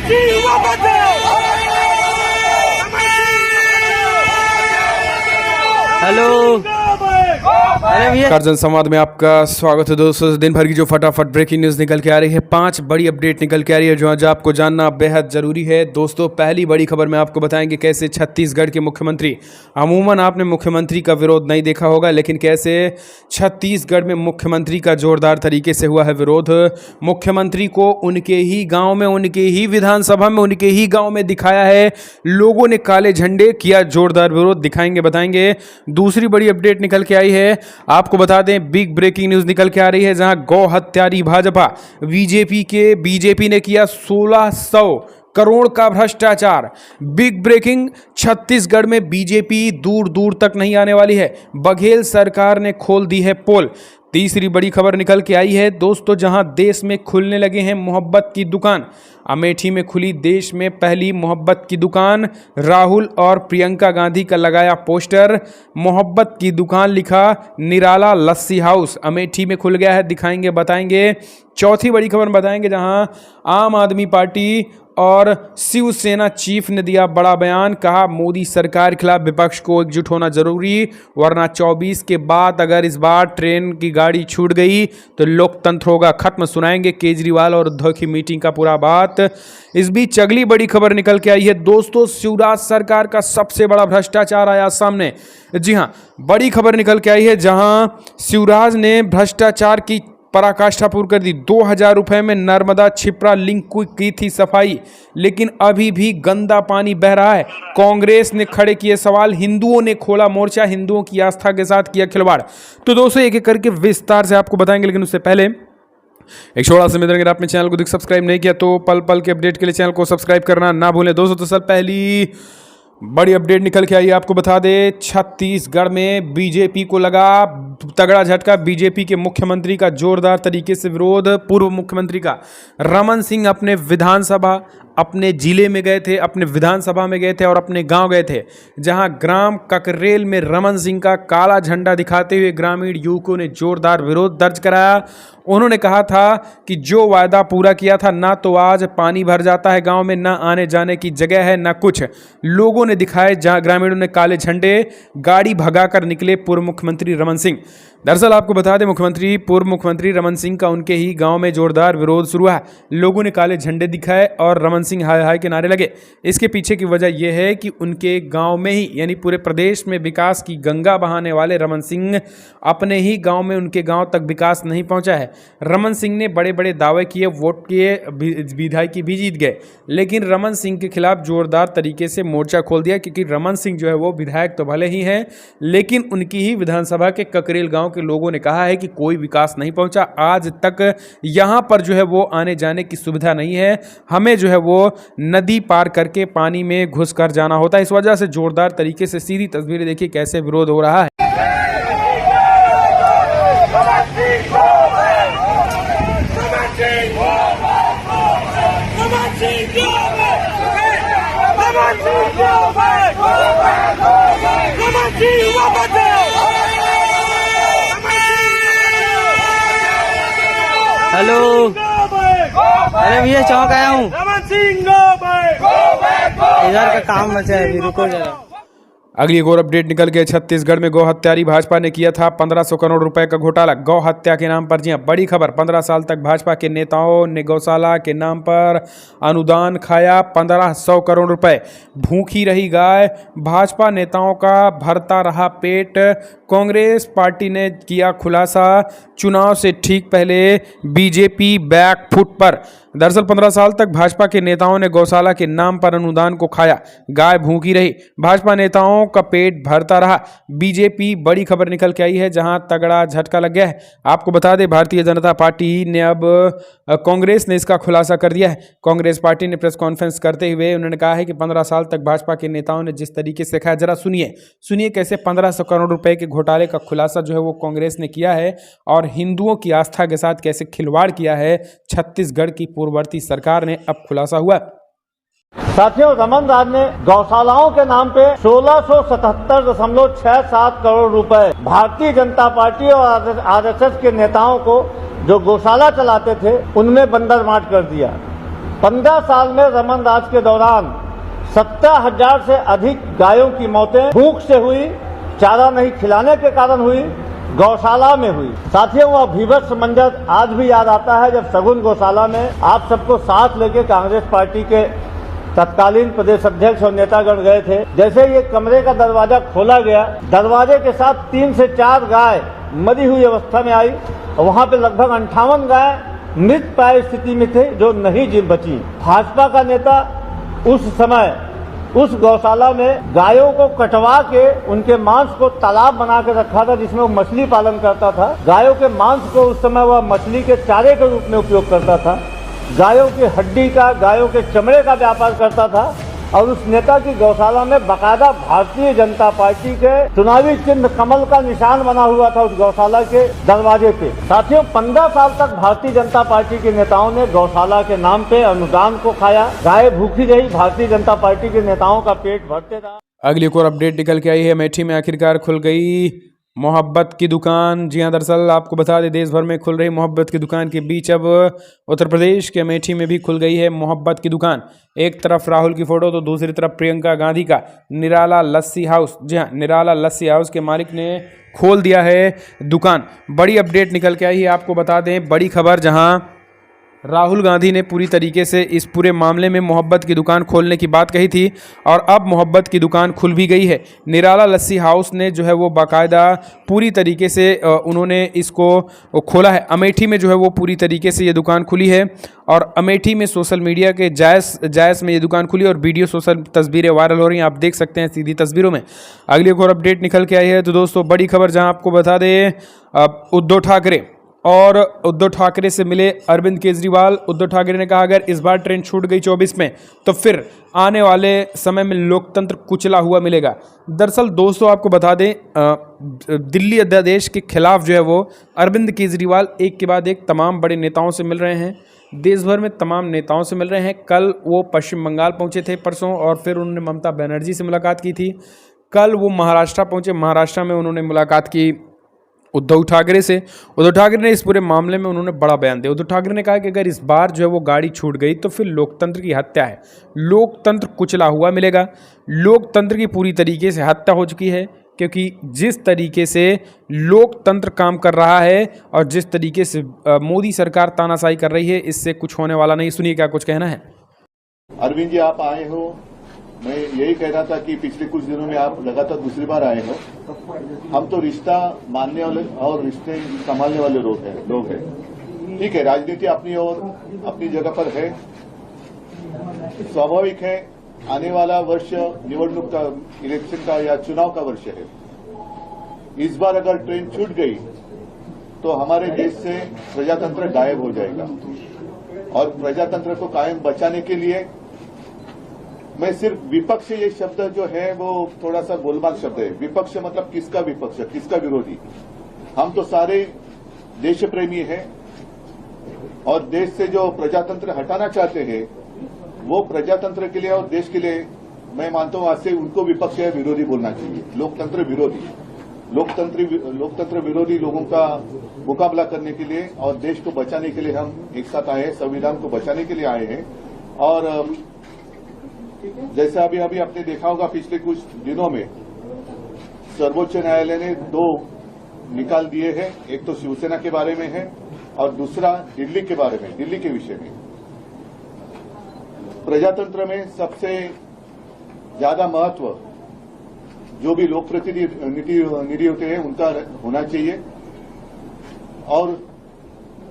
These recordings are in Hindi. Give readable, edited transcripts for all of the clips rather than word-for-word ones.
हेलो, अर्जुन संवाद में आपका स्वागत है दोस्तों। दिन भर की जो फटाफट ब्रेकिंग न्यूज़ निकल के आ रही है, 5 बड़ी अपडेट निकल के आ रही है जो आज आपको जानना बेहद ज़रूरी है दोस्तों। पहली बड़ी खबर में आपको बताएंगे कैसे छत्तीसगढ़ के मुख्यमंत्री, अमूमन आपने मुख्यमंत्री का विरोध नहीं देखा होगा, लेकिन कैसे छत्तीसगढ़ में मुख्यमंत्री का जोरदार तरीके से हुआ है विरोध। मुख्यमंत्री को उनके ही गाँव में, उनके ही विधानसभा में, उनके ही गाँव में दिखाया है लोगों ने काले झंडे, किया जोरदार विरोध, दिखाएंगे बताएंगे। दूसरी बड़ी अपडेट निकल के आई है, आपको बता दें बिग ब्रेकिंग न्यूज़ निकल के आ रही है जहां गौ हत्यारी भाजपा बीजेपी ने किया 1600 करोड़ का भ्रष्टाचार। बिग ब्रेकिंग, छत्तीसगढ़ में बीजेपी दूर दूर तक नहीं आने वाली है, बघेल सरकार ने खोल दी है पोल। तीसरी बड़ी खबर निकल के आई है दोस्तों, जहां देश में खुलने लगे हैं मोहब्बत की दुकान। अमेठी में खुली देश में पहली मोहब्बत की दुकान। राहुल और प्रियंका गांधी का लगाया पोस्टर, मोहब्बत की दुकान लिखा, निराला लस्सी हाउस अमेठी में खुल गया है, दिखाएंगे बताएंगे। चौथी बड़ी खबर बताएंगे जहां आम आदमी पार्टी और शिवसेना चीफ ने दिया बड़ा बयान, कहा मोदी सरकार के खिलाफ विपक्ष को एकजुट होना जरूरी, वरना 24 के बाद अगर इस बार ट्रेन की गाड़ी छूट गई तो लोकतंत्र होगा खत्म। सुनाएंगे केजरीवाल और उद्धव की मीटिंग का पूरा बात। इस बीच अगली बड़ी खबर निकल के आई है दोस्तों, शिवराज सरकार का सबसे बड़ा भ्रष्टाचार आया सामने। जी हां, बड़ी खबर निकल के आई है जहां शिवराज ने भ्रष्टाचार की पराकाष्ठा पूर्ण कर दी। 2000 रुपए में नर्मदा छिपरा लिंक की थी सफाई, लेकिन अभी भी गंदा पानी बह रहा है। कांग्रेस ने खड़े किए सवाल, हिंदुओं ने खोला मोर्चा, हिंदुओं की आस्था के साथ किया खिलवाड़। तो दोस्तों एक एक करके विस्तार से आपको बताएंगे, लेकिन उससे पहले एक छोटा सा निवेदन, अगर आपने चैनल को सब्सक्राइब नहीं किया तो पल पल के अपडेट के लिए चैनल को सब्सक्राइब करना ना भूलें दोस्तों। तो सर पहली बड़ी अपडेट निकल के आई, आपको बता दे छत्तीसगढ़ में बीजेपी को लगा तगड़ा झटका। बीजेपी के मुख्यमंत्री का जोरदार तरीके से विरोध। पूर्व मुख्यमंत्री का रमन सिंह अपने विधानसभा, अपने जिले में गए थे, अपने विधानसभा में गए थे और अपने गांव गए थे, जहां ग्राम ककरेल में रमन सिंह का काला झंडा दिखाते हुए ग्रामीण युवकों ने जोरदार विरोध दर्ज कराया। उन्होंने कहा था कि जो वायदा पूरा किया था, ना तो आज पानी भर जाता है गांव में, ना आने जाने की जगह है, ना कुछ। लोगों ने दिखाए, जहां ग्रामीणों ने काले झंडे, गाड़ी भगाकर निकले पूर्व मुख्यमंत्री रमन सिंह। दरअसल आपको बता दें पूर्व मुख्यमंत्री रमन सिंह का उनके ही गांव में जोरदार विरोध शुरू है। लोगों ने काले झंडे दिखाए और रमन सिंह हाय हाय के नारे लगे। इसके पीछे की वजह यह है कि उनके गांव में ही, यानी पूरे प्रदेश में विकास की गंगा बहाने वाले रमन सिंह अपने ही गांव में, उनके गांव तक विकास नहीं पहुंचा है। रमन सिंह ने बड़े बड़े दावे किए, वोट किए, विधायकी भी जीत गए, लेकिन रमन सिंह के खिलाफ जोरदार तरीके से मोर्चा खोल दिया, क्योंकि रमन सिंह जो है वो विधायक तो भले ही हैं, लेकिन उनकी ही विधानसभा के ककरेल गांव के लोगों ने कहा है कि कोई विकास नहीं पहुंचा। आज तक यहां पर जो है वो आने जाने की सुविधा नहीं है, हमें जो है वो नदी पार करके पानी में घुस कर जाना होता है। इस वजह से जोरदार तरीके से सीधी तस्वीरें देखिए कैसे विरोध हो रहा है। हेलो, अरे भैया चौक आया हूँ, इधर का काम बचा है, अभी रुको जरा। अगली एक और अपडेट निकल के, छत्तीसगढ़ में गौ हत्यारी भाजपा ने किया था 1500 करोड़ रुपए का घोटाला गौ हत्या के नाम पर। जी हां, बड़ी खबर, 15 साल तक भाजपा के नेताओं ने गौशाला के नाम पर अनुदान खाया 1500 करोड़ रुपए। भूखी रही गाय, भाजपा नेताओं का भरता रहा पेट। कांग्रेस पार्टी ने किया खुलासा, चुनाव से ठीक पहले बीजेपी बैक फुट पर। दरअसल 15 साल तक भाजपा के नेताओं ने गौशाला के नाम पर अनुदान को खाया, गाय भूखी रही, भाजपा नेताओं का पेट भरता रहा। बीजेपी, बड़ी खबर निकल के आई है जहां तगड़ा झटका लग गया है। आपको बता दें भारतीय जनता पार्टी ने अब कांग्रेस ने इसका खुलासा कर दिया है। कांग्रेस पार्टी ने प्रेस कॉन्फ्रेंस करते हुए उन्होंने कहा है कि 15 साल तक भाजपा के नेताओं ने जिस तरीके से खाया, जरा सुनिए कैसे 1500 करोड़ रुपए के घोटाले का खुलासा जो है वो कांग्रेस ने किया है और हिंदुओं की आस्था के साथ कैसे खिलवाड़ किया है छत्तीसगढ़ की पूर्ववर्ती सरकार ने, अब खुलासा हुआ। साथियों, रमन राज ने गौशालाओं के नाम पे 1677.67 करोड़ रुपए भारतीय जनता पार्टी और आरएसएस के नेताओं को जो गौशाला चलाते थे उनमें बंदरमाट कर दिया। 15 साल में रमन राज के दौरान 70,000 से अधिक गायों की मौतें भूख से हुई, चारा नहीं खिलाने के कारण हुई, गौशाला में हुई। साथियों, वह भीभत्स मंजर आज भी याद आता है जब सगुन गौशाला में आप सबको साथ लेके कांग्रेस पार्टी के तत्कालीन प्रदेश अध्यक्ष और नेतागण गए थे। जैसे ये कमरे का दरवाजा खोला गया, दरवाजे के साथ 3 से 4 गाय मरी हुई अवस्था में आई। वहां पे लगभग 58 गाय मृत प्राय स्थिति में थे जो नहीं जी बची। भाजपा का नेता उस समय उस गौशाला में गायों को कटवा के उनके मांस को तालाब बना के रखा था जिसमें वो मछली पालन करता था। गायों के मांस को उस समय वह मछली के चारे के रूप में उपयोग करता था। गायों की हड्डी का, गायों के चमड़े का व्यापार करता था। और उस नेता की गौशाला में बाकायदा भारतीय जनता पार्टी के चुनावी चिन्ह कमल का निशान बना हुआ था उस गौशाला के दरवाजे पे। साथियों, 15 साल तक भारतीय जनता पार्टी के नेताओं ने गौशाला के नाम पे अनुदान को खाया। गाय भूखी रही, भारतीय जनता पार्टी के नेताओं का पेट भरते रहा। अगली एक और अपडेट निकल के आई है। अमेठी में आखिरकार खुल गई मोहब्बत की दुकान। जी हाँ, दरअसल आपको बता दें, देश भर में खुल रही मोहब्बत की दुकान के बीच अब उत्तर प्रदेश के अमेठी में भी खुल गई है मोहब्बत की दुकान। एक तरफ राहुल की फोटो तो दूसरी तरफ प्रियंका गांधी का निराला लस्सी हाउस। जी हाँ, निराला लस्सी हाउस के मालिक ने खोल दिया है दुकान। बड़ी अपडेट निकल के आई है, आपको बता दें, बड़ी खबर, जहां राहुल गांधी ने पूरी तरीके से इस पूरे मामले में मोहब्बत की दुकान खोलने की बात कही थी और अब मोहब्बत की दुकान खुल भी गई है। निराला लस्सी हाउस ने जो है वो बाकायदा पूरी तरीके से उन्होंने इसको खोला है। अमेठी में जो है वो पूरी तरीके से ये दुकान खुली है और अमेठी में सोशल मीडिया के जायज़ में ये दुकान खुली और वीडियो सोशल तस्वीरें वायरल हो रही हैं, आप देख सकते हैं सीधी तस्वीरों में। अगली एक और अपडेट निकल के आई है। तो दोस्तों, बड़ी खबर, जहां आपको बता दें, उद्धव ठाकरे और उद्धव ठाकरे से मिले अरविंद केजरीवाल। उद्धव ठाकरे ने कहा, अगर इस बार ट्रेन छूट गई 24 में तो फिर आने वाले समय में लोकतंत्र कुचला हुआ मिलेगा। दरअसल दोस्तों, आपको बता दें, दिल्ली अध्यादेश के खिलाफ जो है वो अरविंद केजरीवाल एक के बाद एक तमाम बड़े नेताओं से मिल रहे हैं। देश भर में तमाम नेताओं से मिल रहे हैं। कल वो पश्चिम बंगाल पहुंचे थे परसों, और फिर उन्होंने ममता बनर्जी से मुलाकात की थी। कल वो महाराष्ट्र पहुंचे, महाराष्ट्र में उन्होंने मुलाकात की उद्धव ठाकरे से। उद्धव ठाकरे ने इस पूरे मामले में उन्होंने बड़ा बयान दिया। उद्धव ठाकरे ने कहा कि अगर इस बार जो है वो गाड़ी छूट गई तो फिर लोकतंत्र की हत्या है, लोकतंत्र कुचला हुआ मिलेगा। लोकतंत्र की पूरी तरीके से हत्या हो चुकी है, क्योंकि जिस तरीके से लोकतंत्र काम कर रहा है और जिस तरीके से मोदी सरकार तानाशाही कर रही है, इससे कुछ होने वाला नहीं। सुनिए क्या कुछ कहना है। अरविंद जी, आप आए हो, मैं यही कह रहा था कि पिछले कुछ दिनों में आप लगातार दूसरी बार आए हो। हम तो रिश्ता मानने वाले और रिश्ते संभालने वाले लोग हैं। ठीक है, राजनीति अपनी और अपनी जगह पर है, स्वाभाविक है। आने वाला वर्ष निवडणूक का, इलेक्शन का या चुनाव का वर्ष है। इस बार अगर ट्रेन छूट गई तो हमारे देश से प्रजातंत्र गायब हो जाएगा और प्रजातंत्र को कायम बचाने के लिए मैं सिर्फ विपक्ष, ये शब्द जो है वो थोड़ा सा गोलमाल शब्द है। विपक्ष मतलब किसका विपक्ष, किसका विरोधी? हम तो सारे देश प्रेमी हैं और देश से जो प्रजातंत्र हटाना चाहते हैं वो प्रजातंत्र के लिए और देश के लिए मैं मानता हूं आज से उनको विपक्ष या विरोधी बोलना चाहिए। लोकतंत्र विरोधी, लोकतंत्र विरोधी लोगों का मुकाबला करने के लिए और देश को बचाने के लिए हम एक साथ आए हैं, संविधान को बचाने के लिए आए हैं। और जैसा अभी आपने देखा होगा, पिछले कुछ दिनों में सर्वोच्च न्यायालय ने 2 निकाल दिए हैं। एक तो शिवसेना के बारे में है और दूसरा दिल्ली के बारे में, दिल्ली के विषय में। प्रजातंत्र में सबसे ज्यादा महत्व जो भी लोक प्रतिनिधि होते हैं उनका होना चाहिए। और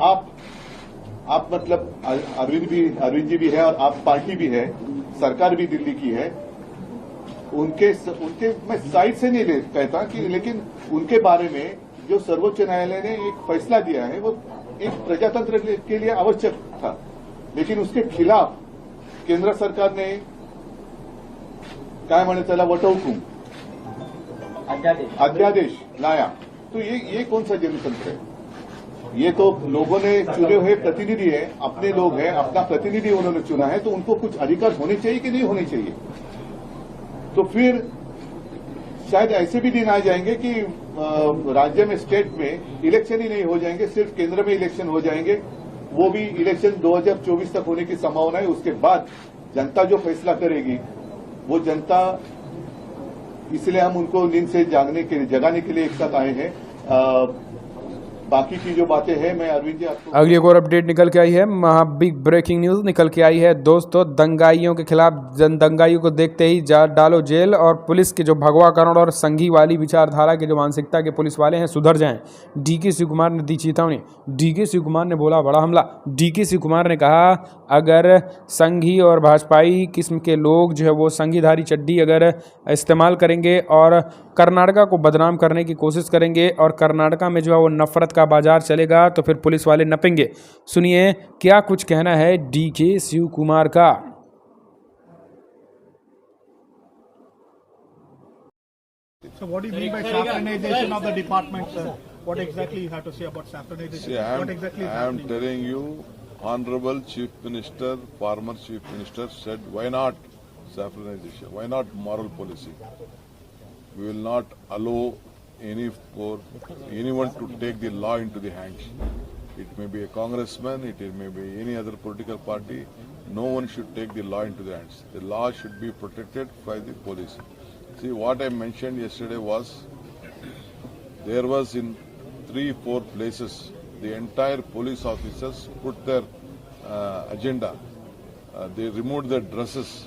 आप मतलब अरविंद जी भी है और आप पार्टी भी है, सरकार भी दिल्ली की है। उनके मैं साइड से नहीं कहता कि, लेकिन उनके बारे में जो सर्वोच्च न्यायालय ने एक फैसला दिया है वो एक प्रजातंत्र के लिए आवश्यक था, लेकिन उसके खिलाफ केंद्र सरकार ने काय म्हणे त्याला वटहुकूम, अध्यादेश लाया। तो ये कौन सा जनतंत्र है? ये तो लोगों ने चुने हुए प्रतिनिधि है, अपने लोग हैं, अपना प्रतिनिधि उन्होंने चुना है, तो उनको कुछ अधिकार होने चाहिए कि नहीं होने चाहिए? तो फिर शायद ऐसे भी दिन आ जाएंगे कि राज्य में, स्टेट में इलेक्शन ही नहीं हो जाएंगे, सिर्फ केंद्र में इलेक्शन हो जाएंगे वो भी इलेक्शन 2024 तक होने की संभावना है। उसके बाद जनता जो फैसला करेगी वो जनता, इसलिए हम उनको नींद से जगाने के लिए एक साथ आए हैं। बाकी की जो बातें हैं मैं अरविंद जी आपको अगली एक और अपडेट निकल के आई है, महा बिग ब्रेकिंग न्यूज निकल के आई है दोस्तों। दंगाइयों के खिलाफ दंगाइयों को देखते ही डालो जेल, और पुलिस के जो भगवा करण और संघी वाली विचारधारा के जो मानसिकता के पुलिस वाले हैं सुधर जाएं। डीके शिव कुमार ने दी चेतावनी। डीके शिव कुमार ने बोला बड़ा हमला। डीके शिव कुमार ने कहा अगर संघी और भाजपाई किस्म के लोग जो है वो संघीधारी चड्डी अगर इस्तेमाल करेंगे और कर्नाटका को बदनाम करने की कोशिश करेंगे और कर्नाटका में जो है वो नफरत का बाजार चलेगा तो फिर पुलिस वाले नपेंगे। सुनिए क्या कुछ कहना है डीके शिव कुमार का। So what do you mean by saffronization of the department, sir? What exactly you have to say about saffronization? See, What exactly is I am happening? telling you, Honorable Chief Minister, former Chief Minister said, why not saffronization? Why not moral policing? We will not allow anyone to take the law into the hands. It may be a congressman, it may be any other political party. No one should take the law into the hands. The law should be protected by the police. See, what I mentioned yesterday was, there was in 3-4 places, the entire police officers put their agenda. They removed their dresses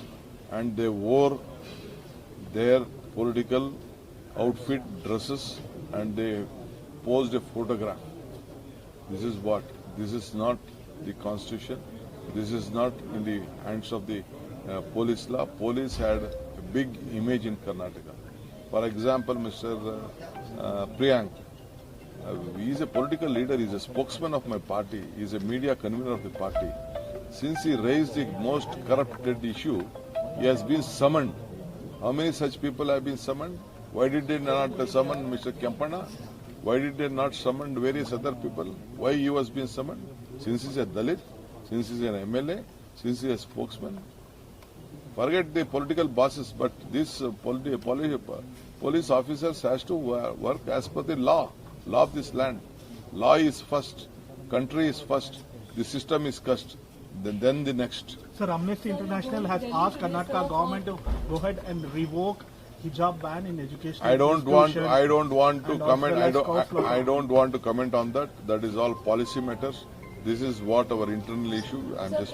and they wore their political outfit, dresses, and they posed a photograph. This is what? This is not the constitution. This is not in the hands of the police law. Police had a big image in Karnataka. For example, Mr. Priyank, he is a political leader, he is a spokesman of my party, he is a media convener of the party. Since he raised the most corrupted issue, he has been summoned. How many such people have been summoned? Why did they not summon Mr. Kempana? Why did they not summon various other people? Why he was being summoned? Since he is a Dalit, since he is an MLA, since he is a spokesman. Forget the political bosses, but this police officers has to work as per the law of this land. Law is first, country is first, the system is first, then the next. Sir, Amnesty International has asked Karnataka government to go ahead and revoke hijab ban in education. I don't want to and comment. as well as I don't want to comment on that. That is all policy matters. This is what our internal issue. I am just.